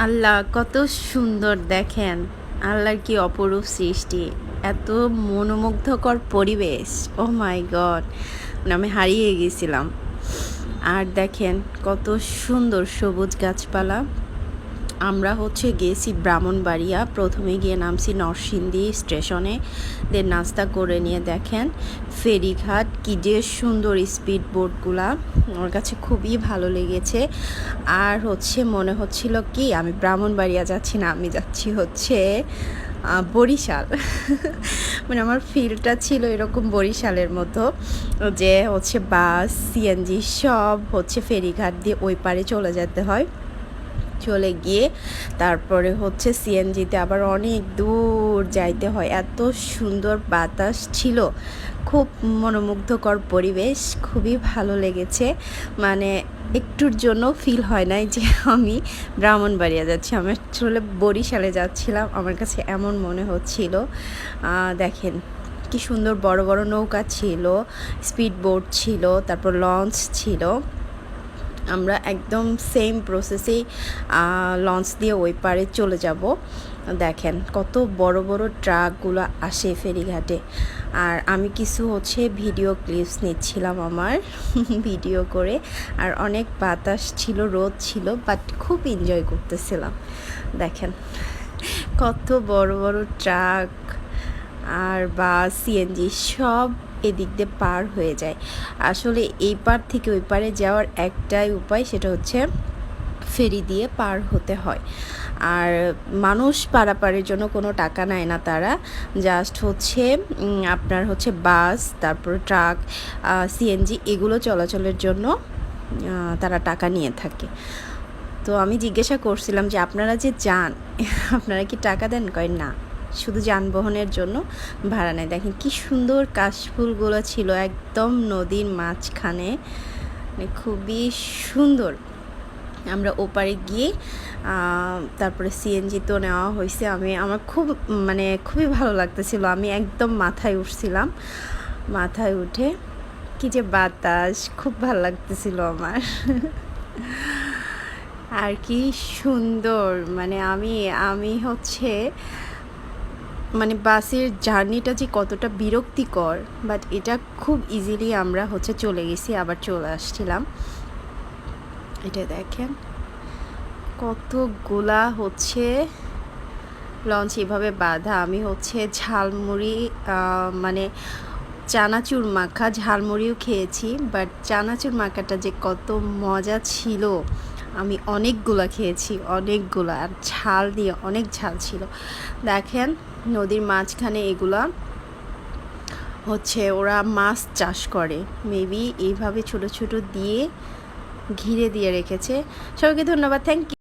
আল্লাহ কত সুন্দর দেখেন। আল্লাহর কি অপরূপ সৃষ্টি, এত মনোমুগ্ধকর পরিবেশ। ও মাই গড, মানে আমি হারিয়ে গেছিলাম। আর দেখেন কত সুন্দর সবুজ গাছপালা। আমরা গেছি ব্রাহ্মণবাড়িয়া, প্রথমে গিয়ে নামছি নরসিংদী স্টেশনে, দেন নাস্তা করে নিয়ে দেখেন ফেরিঘাট, কী যে সুন্দর স্পিড বোটগুলা, আমার কাছে খুবই ভালো লেগেছে। আর মনে হচ্ছিল কি আমি ব্রাহ্মণবাড়িয়া যাচ্ছি না, আমি যাচ্ছি বরিশাল। মানে আমার ফিলটা ছিল এরকম বরিশালের মতো, যে বাস সিএনজি সব ফেরিঘাট দিয়ে ওই পারে চলে যেতে হয়। চলে গিয়ে তারপরে সিএনজিতে আবার অনেক দূর যাইতে হয়। এত সুন্দর বাতাস ছিল, খুব মনোমুগ্ধকর পরিবেশ, খুবই ভালো লেগেছে। মানে একটুর জন্য ফিল হয় নাই যে আমি ব্রাহ্মণবাড়িয়া যাচ্ছি, আমি আসলে বরিশালে যাচ্ছিলাম, আমার কাছে এমন মনে হচ্ছিল। দেখেন কি সুন্দর বড় বড় নৌকা ছিল, স্পিড বোট ছিল, তারপর লঞ্চ ছিল। আমরা একদম সেম প্রসেসেই লঞ্চ দিয়ে ওই পারে চলে যাব। দেখেন কত বড় বড় ট্রাকগুলো আসে ফেরিঘাটে। আর আমি কিছু ভিডিও ক্লিপস নিচ্ছিলাম আমার ভিডিও করে। আর অনেক বাতাস ছিল, রোদ ছিল, বাট খুব এনজয় করতেছিলাম। দেখেন কত বড় বড় ট্রাক আর বাস সিএনজি সব এদিক দিয়ে পার হয়ে যায়। আসলে এই পার থেকে ওই পারে যাওয়ার একটাই উপায়, সেটা ফেরি দিয়ে পার হতে হয়। আর মানুষ পারাপারের জন্য কোনো টাকা নেয় না তারা, জাস্ট আপনার বাস, তারপর ট্রাক, সিএনজি এগুলো চলাচলের জন্য তারা টাকা নিয়ে থাকে। তো আমি জিজ্ঞাসা করছিলাম যে আপনারা যে যান আপনারা কি টাকা দেন? কয় না, শুধু যানবাহনের জন্য ভাড়া নেয়। দেখেন কি সুন্দর কাশফুলগুলো ছিল একদম নদীর মাঝখানে, মানে খুবই সুন্দর। আমরা ওপারে গিয়ে তারপরে সিএনজি তো নেওয়া হয়েছে। আমার খুবই ভালো লাগতেছিল, আমি একদম মাথায় উঠছিলাম। মাথায় উঠে কি যে বাতাস, খুব ভালো লাগতেছিল আমার। আর কি সুন্দর, মানে আমি মানে বাসের জার্নিটা যে কতটা বিরক্তিকর, বাট এটা খুব ইজিলি আমরা চলে গেছি, আবার চলে আসছিলাম। এটা দেখেন কতগুলা লঞ্চ এভাবে বাঁধা। আমি ঝালমুড়ি, মানে চানাচুর মাখা ঝালমুড়িও খেয়েছি, বাট চানাচুর মাখাটা যে কত মজা ছিল, আমি অনেকগুলা খেয়েছি, অনেকগুলা। আর ঝাল দিয়ে অনেক ঝাল ছিল। দেখেন নদীর মাঝখানে এগুলা ওরা মাছ চাষ করে, মেবি এইভাবে ছোট ছোট দিয়ে ঘিরে দিয়ে রেখেছে। সবাইকে ধন্যবাদ, থ্যাংক ইউ।